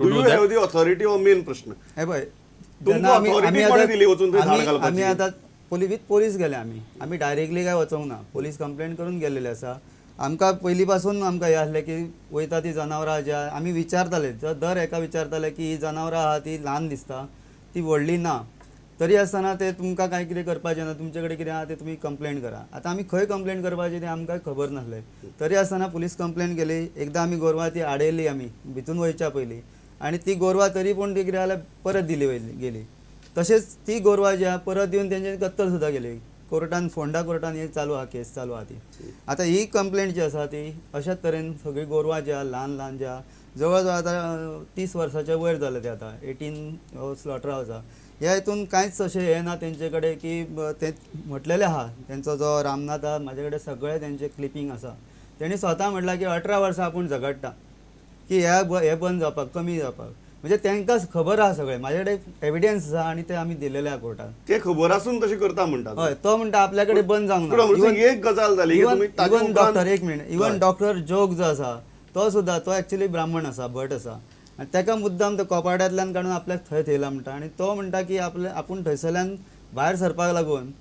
Do you have the authority हो main प्रश्न. हे पळय तुमकां authority कोणी दिली वचून थंय झाड घालपाची? आम्ही आता विथ पोलीस गेले आम्ही डायरेक्टली काय वचोंक ना, पोलीस कंप्लेंट करून गेलेले आसा. आमकां पयलीं पासून आमकां हे आसलें की वयता ती जनावरां ज्या आमी विचारताले, दर एका विचारताले की ही जनावरां आहा ती ल्हान दिसता, ती व्हडली ना, तरी आसतना ते तुमकां काय कितें करपाचें ना, तुमचे कडेन कितें आहा ते तुमी कंप्लेंट करा. आतां आमी खंय कंप्लेंट करपाची तें आमकां खबर नासलें, तरी आसतना पुलीस कंप्लेंट केली. एकदां आमी गोरवां ती आडयली आमी भितून वयच्या पयलीं, आनी ती गोरवां तरी पूण ती कितें जाल्यार परत दिली गेली. तशेंच ती गोरवां जी आहा परत येवन तेंचे कत्तल सुद्दां केली. कोर्टान फोंडा कोर्टान ही चालू आहा, केस चालू आहा ती. आतां ही कंप्लेंट जी आसा ती अशाच तरेन सगळीं गोरवां जी आहा ल्हान ल्हान जी आहा, जवळ जवळ आतां 30 वर्साच्या वयर जाले ते आतां 18 स्लॉटर हावस आहा. ह्या हितून कांयच अशें हें ना तेंचे कडेन की ते म्हटलेलें आहा, तेंचो जो रामनाथ आहा म्हाजे कडेन सगळे तेंचे क्लिपींग आसा. तेणी स्वता म्हटलां की 18 वर्सां आपूण झगडटा की हे बंद जावपाक, कमी जावपाक. म्हणजे तांकां खबर आहा सगळें, म्हाजे कडेन एविडेन्स आसा आनी ते आमी दिलेले आहा कोर्टाक. ते खबर आसून तशें करता म्हणटात. हय, तो म्हणटा आपल्या कडेन बंद जावंक पूण ना. एक गजाल जाली की तुमी ताचे इवन उपरांत- डॉक्टर एक मिनिट, इवन डॉक्टर जोग जो आसा तो सुद्दां, तो एक्चुअली ब्राह्मण आसा, भट आसा, आनी ताका मुद्दाम तो कोपाड्यांतल्यान काडून आपल्याक थंय थेयला म्हणटा. आनी तो म्हणटा की आपूण थंयसरल्यान भायर सरपाक लागून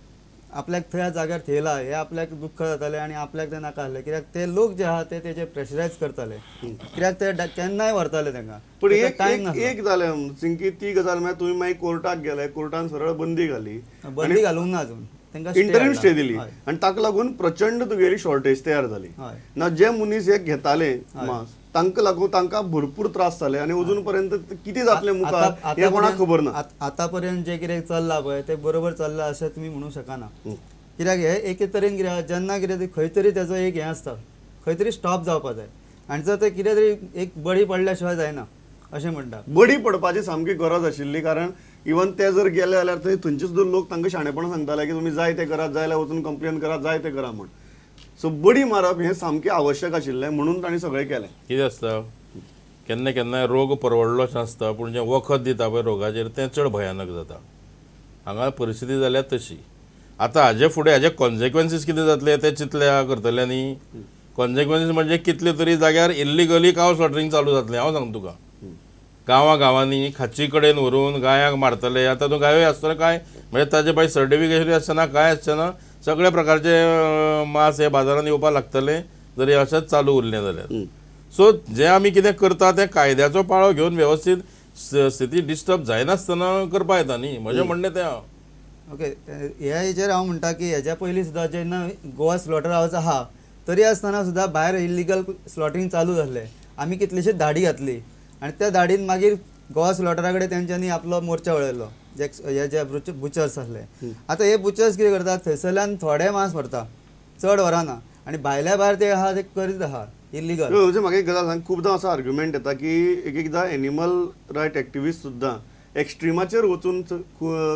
आपल्याक थंय जाग्यार थेयला, हे आपल्याक दुख्ख जातालें आनी आपल्याक तें नाका आसलें, कित्याक ते लोक जे आहा ते तेजे प्रेशरायज करताले, कित्याक ते केन्नाय व्हरताले तांकां. पण एक जालें सिंकी, ती गजाल म्हळ्यार तुमी मागीर कोर्टाक गेले, कोर्टान सरळ बंदी घाली, बंदी घालूंक ना अजून, तांकां इंटरिम स्टे दिली, आनी ताका लागून प्रचंड तुगेली शॉर्टेज तयार जाली. ना जे मनीस एक घेताले मांस तांकां लागून तांकां भरपूर त्रास जाले, आनी अजून पर्यंत कितें जातलें मुखार हें कोणाक खबर ना. आतां पर्यंत जे कितें चल्लां पळय ते बरोबर चल्लां अशें तुमी म्हणूंक शकना. कित्याक हे एके तरेन कितें आहा, जेन्ना कितें खंय तरी तेजो एक हें आसता, खंय तरी स्टॉप जावपाक जाय, आनी जर ते कितें तरी एक बळी पडल्या शिवाय जायना अशें म्हणटा. बडी पडपाची सामकी गरज आशिल्ली, कारण इवन ते जर गेले जाल्यार थंय थंयचे सुद्दां लोक तांकां शाणेपणां सांगताले की तुमी जाय ते करात, जाय जाल्यार वचून कंप्लेन करात, जाय ते करा म्हण. सो बडी मारप हें सामकें आवश्यक आशिल्लें, म्हणून तांणी सगळें केलें. कितें आसता, केन्ना केन्नाय रोग परवडलोच नासता, पूण जें वखद दिता पळय रोगाचेर तें चड भयानक जाता. हांगा परिस्थिती जाल्या तशी. आतां हाजे फुडें हाजे कॉन्सिक्वन्सीस कितें जातले ते चिंतल्या करतल्यांनी. कॉन्सिक्वन्सीस म्हणजे कितले तरी जाग्यार इल्लिगली काव स्लॉटरिंग चालू जातलें. हांव सांगता तुका, गांवांनी खाची कडेन व्हरून गायांक मारतले. आतां तूं गायो आसतना काय म्हणजे ताजे भायर सर्टिफिकेशन आसतना काय आसतना सगळे प्रकारचे मांस हे बाजारांत येवपाक लागतले, जरी अशेंच चालू उरलें जाल्यार. सो जें आमी कितें करता तें कायद्याचो पाळो घेवन वेवस्थीत स्थिती डिस्टर्ब जायनासतना करपा येता न्ही, म्हजें म्हणणें तें आहा. ओके, ह्या हेचेर हांव म्हणटा की हेच्या पयलीं सुद्दां जेन्ना गोवा स्लॉटर हावस आहा तरी आसतना सुद्दां भायर इल्लिगल स्लॉटरिंग चालू जाल्लें. आमी कितलीशीच धाडी घातली आनी त्या धाडीन मागीर गोवा स्लॉटरा कडेन तेंच्यांनी आपलो मोर्चा वळयलो, हे जे बुचर्स आसले. आतां हे बुचर्स कितें करतात, थंयसरल्यान थोडे मांस व्हरता, चड व्हरना, आनी भायल्या भायर ते आहा ते करीत आहा इल्लिगल. म्हणजे म्हाका एक गजाल सांग, खूबदां असो आर्ग्युमेंट येता की एकदां एनिमल रायट एक्टिविस्ट सुद्दां एक्स्ट्रिमाचेर वचून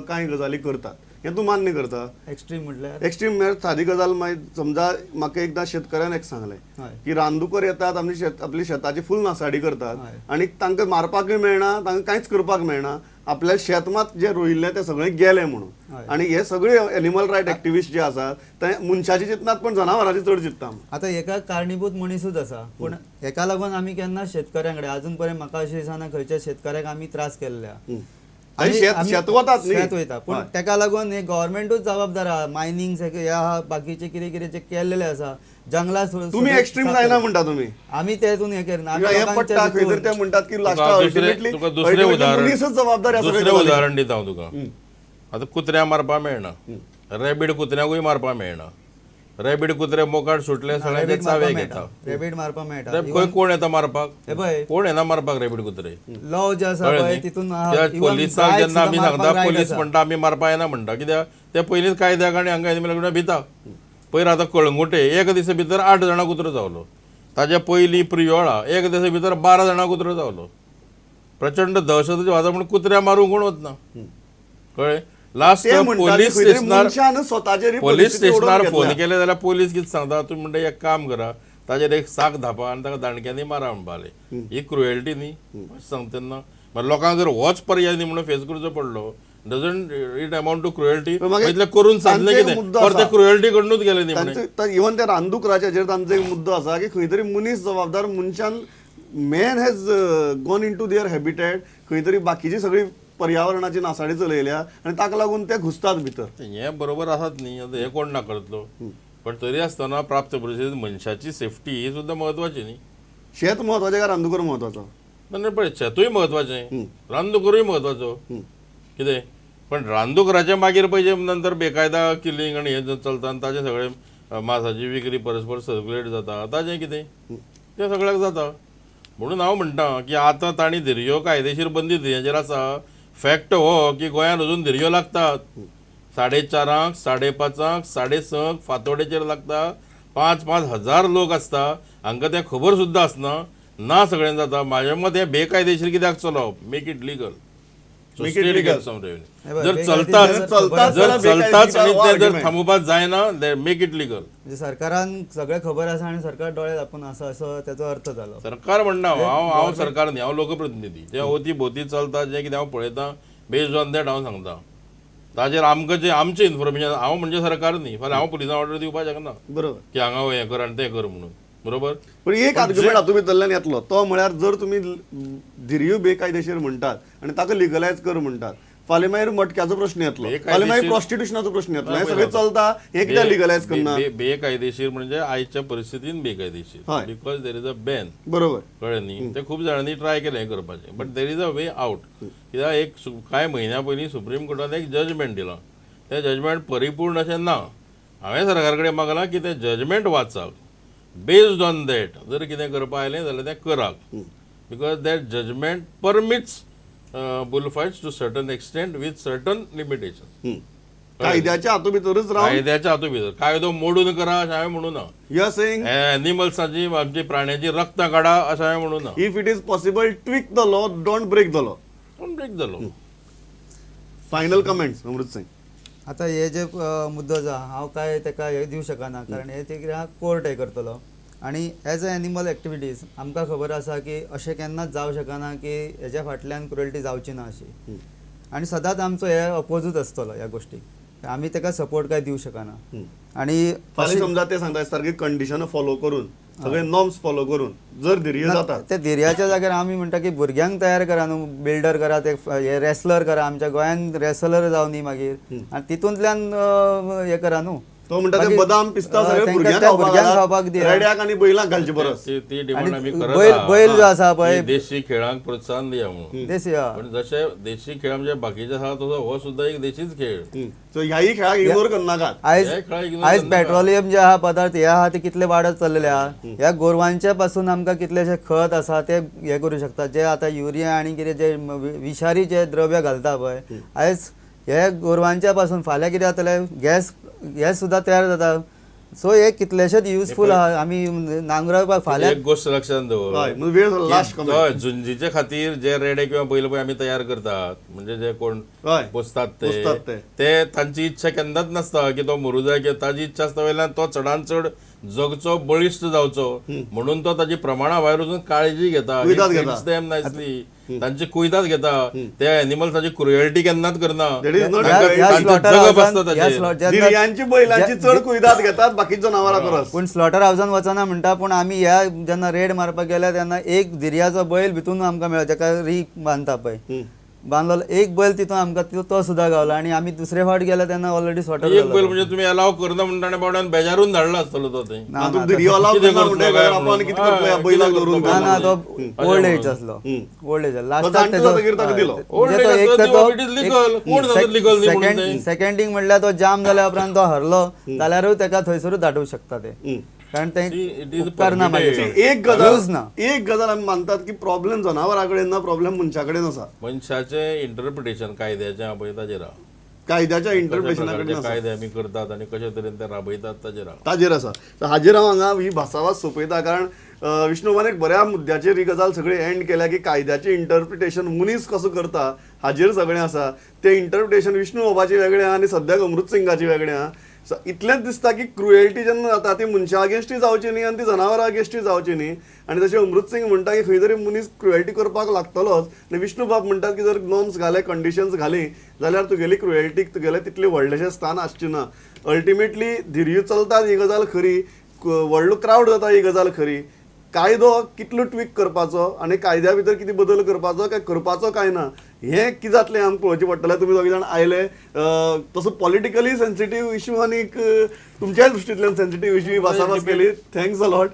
कांय गजाली करतात, हें तूं मान्य करता? एक्स्ट्रीम म्हटल्यार एक्स्ट्रीम म्हळ्यार सादी गजाल, समजा म्हाका एकदां शेतकऱ्यान एक सांगलें की रानदुकर येतात, आपली शेताची फूल नासाडी करतात, आनी तांकां मारपाकूय मेळना, तांकां कांयच करपाक मेळना, आपल्या शेतमात जे रोयिल्लें तें सगळें गेलें म्हणून. आनी हे सगळे एनिमल रायट एक्टिविस्ट जे आसात ते मनशाची चिंतनात पण जनावरांची चड चिंतता. आतां हेका कारणीभूत मनीसूच आसा, पूण हेका लागून आमी केन्ना शेतकऱ्यां कडेन अजून पर्यंत म्हाका अशें दिसना खंयच्या शेतकऱ्याक आमी त्रास केल्ल्या. शेत वयता, पूण तेका लागून हे गव्हर्मेंटूच जबाबदार आहा. मायनिंग हे आहा, बाकीचे कितें कितें जे केल्लेले आसा, जंगलां तुमी एक्स्ट्रीम जायना म्हणटा तुमी. आमी तेतून हें करना. ते म्हणटात की तुका दुसरें उदाहरण दिता हांव तुका. आतां कुत्र्याक मारपाक मेळना, रॅबीड कुत्र्याकूय मारपाक मेळना. रॅबीड कुत्रे मोकाट सुटले सगळ्यांचे चावे घेता. रॅबीड मारपाक मेळटा. खंय कोण येता मारपाक? हे पळय, कोण येना मारपाक रॅबीड कुत्रे? लॉ जे आसा पळय तितून पोलिसांक जेन्ना आमी सांगता, पोलीस म्हणटा आमी मारपा येना म्हणटा, कित्याक ते पयलींच कायद्याक आनी हांगा एनिमल भिता. पयर आतां कळंगुटे एक दिसा भितर 8 जाणां कुत्रो चावलो. ताच्या पयलीं प्रियोळा एक दिसा भितर 12 जाणां कुत्रो चावलो. प्रचंड दहशतीचें वातावरण, पूण कुत्र्या मारूंक कोण वचना. कळ्ळें? लास्ट पोलीस स्टेशनार फोन केले जाल्यार पोलीस कितें सांगता, तुमी म्हणटा एक काम करा, ताजेर एक साक धापा आनी ताका दाणक्यांनी मारा म्हणपाले. ही क्रुएल्टी न्ही सांगता तेन्ना. लोकांक जर होच पर्याय न्ही म्हणून फेस करचो पडलो, doesn't it amount to cruelty? इतलें करून सांगलें कितें, पर ते क्रुएल्टी कडूनच गेले न्ही. इवन त्या रानदुकराच्या तांचो एक मुद्दो आसा की खंय तरी मनीस जबाबदार, मनशान man has gone into their habitat खंय तरी बाकीची सगळी पर्यावरणाची नासाडी चलयल्या आनी ताका लागून ते घुसतात भितर. हे बरोबर आसात न्ही, आतां हे कोण नाकारतलो, पण तरी आसतना प्राप्त परिस्थितीत मनशाची सेफ्टी ही सुद्दां महत्वाची न्ही. शेत महत्वाचें काय रांदूकर महत्वाचो? पण पळय शेतूय महत्वाचें, रांदूकरूय महत्वाचो. कितें पण रांदूकराच्या मागीर पळय नंतर बेकायदा किलिंग आनी हें चलता आनी ताजें सगळें मांसाची विक्री परस्पर सर्क्युलेट जाता, ताजें कितें तें सगळ्याक जाता. म्हणून हांव म्हणटा की आतां तांणी धिरयो कायदेशीर बंदी हेचेर आसा. फॅक्ट हो की गोंयांत अजून धिरयो लागतात. 4:30, 5:30, 6:30 फांतोडेचेर लागता. 5-5 हजार लोक आसता, हांकां तें खबर सुद्दां आसना. ना सगळें जाता. म्हाजें मत हें बेकायदेशीर कित्याक चलोवप? Make it legal. जर चलताच आनी ते जर थांबोवपाक जायना, मेक इट लिगल. म्हणजे सरकारान सगळें खबर आसा आनी सरकार दोळे धापून आसा असो त्याचो अर्थ जालो. सरकार म्हणना हांव सरकार न्ही, हांव लोकप्रतिनिधी. जे अवती भोवती चलता जें कितें हांव पळयतां बेज्ड ऑन दॅट हांव सांगता. ताजेर आमकां जें आमचें इन्फॉर्मेशन, हांव म्हणजे सरकार न्ही, फाल्यां हांव पुलिसांक ऑर्डर दिवपाक शकना बरोबर की हांगा हें कर आनी तें कर म्हणून. बरोबर. पण एक आर्ग्युमेंट हातूंत भितरल्यान येतलो तो म्हळ्यार जर तुमी धिरयो बेकायदेशीर म्हणटात आनी ताका लिगलायज कर म्हणटात, फाल्यां मागीर मटक्याचो प्रश्न येतलो, फाल्यां मागीर प्रॉस्टिट्युशनाचो प्रश्न येतलो. हें सगळें चलता, हें कित्याक लिगलायज करना? बेकायदेशीर म्हणजे आयच्या परिस्थितीन बेकायदेशीर, हय. Because there is a ban. बरोबर. कळ्ळें न्ही. ते खूब जाणांनी ट्राय केलें हें करपाचें, but there is a way out. कित्याक एक कांय म्हयन्या पयलीं सुप्रीम कोर्टान एक जजमेंट दिलां. तें जजमेंट परिपूर्ण अशें ना. हांवें सरकार कडेन मागलां की तें जजमेंट वाचात. बेस्ड ऑन दॅट जर कितें करपा आयलें जाल्यार तें करात. Because that judgement permits bullfights to certain extent with certain limitation. कायद्याच्या हातूंत भितरच रावन कायद्याच्या हातूंत भितर कायदो मोडून करा अशें हांवें म्हणूं ना. यू आर सेइंग एनिमल्साची आमची प्राण्याची रक्तां काडा अशें हांवें म्हणूं ना. If it is possible tweak the law, don't break the law. पण ब्रेक जालो. Final comments Amrit Singh. आता हे जे मुद्दो आसा हांव काय तेका हे दिवं शकना, कारण हे ते कितें कोर्ट हे करतलो. आणि एज अ एनिमल एक्टिविटीज आमकां खबर आसा की अशें केन्नाच जावं शकना की हेज्या फाटल्यान क्रुएल्टी जावची ना अशी. आणि सदांच आमचो हे अपोजीट आसतलो ह्या गोष्टीक. आमी तेका सपोर्ट काय दिवं शकना. आणि फाल्यां समजा ते सांगता सारकी कंडिशनां फॉलो करून सगळे नॉर्म्स फॉलो करून जर धिरयो जाता, ते धिरयाच्या जाग्यार आमी म्हणटा की भुरग्यांक तयार करा न्हू, बिल्डर करा, ते हे रेसलर करा. आमच्या गोंयांत रेसलर जावं न्ही मागीर, आनी तितूंतल्यान हे करा न्हू. तो म्हणटा ते बदाम पिस्ता सगळे तेंकां भुरग्यांक त्या भुरग्यांक खावपाक खावपाक दिया. रेड्याक आनी बैलांक घालचे परस. ती डिमांड आमी करत बैल जो आसा पळय, देशी खेळांक प्रोत्साहन दिया म्हणून. देशी पण जशे देशी खेळ म्हणजे बाकीचे आसा तसो हो सुद्धा एक देशीच खेळ. सो ह्याही खेळाक इग्नोर करनाकात. आयज हे खेळाक ignore आयज करनाका. पेट्रोलियम जे आहा पदार्थ हे आहा ते कितले वाडत चललेले आहा. ह्या गोरवांच्या पासून आमकां कितलेशे खत आसा ते हे करूं शकता. जे आतां युरिया आनी कितें जे विशारी जे द्रव्य घालता पळय, आयज हे गोरवांच्या पासून फाल्यां कितें जातले, गॅस सुद्दां तयार जाता. सो हे कितलेशेच युजफूल आहा. आमी नांगरपाक फाल्यां एक गोष्ट लक्षात दवर. हय, म्हणजे वेळ लास्ट कमेंट. हय, झुंजीचे खातीर जे रेडे किंवा बैल पळय आमी तयार करतात, म्हणजे जे कोण हय, पोसतात पोसतात ते तांची इच्छा केन्नाच नासता की तो मरूं जाय, किंवा ताजी इच्छा आसता वयल्यान तो चडांत चड जगचो, बळिश्ट जावचो. म्हणून तो ताजी प्रमाणा भायर वचून काळजी घेता. कुयदाद घेता. तांची कुयदाद घेता. त्या एनिमल्साची क्रुएल्टी केन्नाच करना. That is not तांकां- right. तांचें जगप आसता ताचेर. धिरयांची बैलांची चड कुयदाद घेतात बाकीच्या जनावरां परस. पूण स्लॉटर हावजान वचना म्हणटा. पूण आमी ह्या जेन्ना रेड मारपाक गेल्या तेन्ना एक धिरयाचो बैल भितून आमकां मेळ्ळो, जाका री बांदता पळय, बांदलो एक बैल तितून आमकां तो सुद्दां गावलो. आनी आमी दुसरे फावट गेले तेन्ना ऑलरेडी स्लॉटर एक बैल म्हणजे तुम्ही अलाव करना म्हणटा आनी बावड्यान बेजारून धाडला आसतलो तो थंय. हातूंत धिरयो अलाव कितें करना करतलो म्हणटा काय आपण म्हणून? कितें करतलो ह्या बैलाक धरून ना ना, तो अशें ओल्ड एज म्हणून. आसलो. ओल्ड एज तो जाणटो जातकीर ताका दिलो. Old age आसलो तेव्हा it is legal. कोण सांगता legal न्ही म्हणून तें? सेकंडींग म्हणल्यार तो जाम जाल्या उपरांत तो हरलो जाल्यारूय तेका थंयसरूच धाडूंक शकता ते. कारण See, it ते is उपकार ना मागीर. permitted. एक गजाल आमी मानतात की प्रॉब्लेम जनावरां कडेन ना, प्रॉब्लेम मनशा कडेन आसा. मनशाचें इंटरप्रिटेशन कायद्याचें पळय ताजेर आहा. कायद्याच्या कशा इंटरप्रिटेशना प्रकारचे कडेन आसा, कायदे आमी करतात आनी कशे तरेन ते राबयतात ताजेर आहा. ताजेर आसा. सो हाजेर हांव हांगा ही भासाभास सोंपयता. कारण विष्णुवान एक बऱ्या मुद्द्याचेर ही गजाल सगळी एंड केल्या की कायद्याचें इंटरप्रिटेशन मनीस कसो करता हाजेर सगळें आसा. ते इंटरप्रिटेशन विष्णू बाबाचें वेगळें आहा आनी सद्याक अमृत सिंगाचें वेगळें आहा. सो इतलेंच दिसता की क्रुएल्टी जेन्ना जाता ती मनशा अगेन्स्टूय जावची न्ही आनी ती जनावरां अगेन्स्टूय जावची न्ही. आनी जशें अमृत सिंग म्हणटा की खंय तरी मनीस क्रुएल्टी करपाक लागतलोच. आनी विष्णू बाब म्हणटात की जर नॉर्म्स घाले, कंडिशन्स घाली जाल्यार तुगेली क्रुएल्टीक तुगेलें तितलें व्हडलेशें स्थान आसचें ना. अल्टिमेटली धिरयो चलतात ही गजाल खरी, व्हडलो क्रावड जाता ही गजाल खरी. कायदो कितलो ट्वीक करपाचो आनी कायद्या भितर कितें बदल करपाचो काय करपाचो काय ना हें कितें जातलें आमकां पळोवचें पडटलें. तुमी दोग जाण आयले तसो पॉलिटिकली सेन्सिटीव इश्यू आनी तुमच्याय दृश्टींतल्यान सेन्सिटीव इश्यू भासाभास केली. Thanks a lot.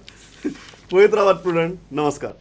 पळयत रावात प्रुडंट. नमस्कार.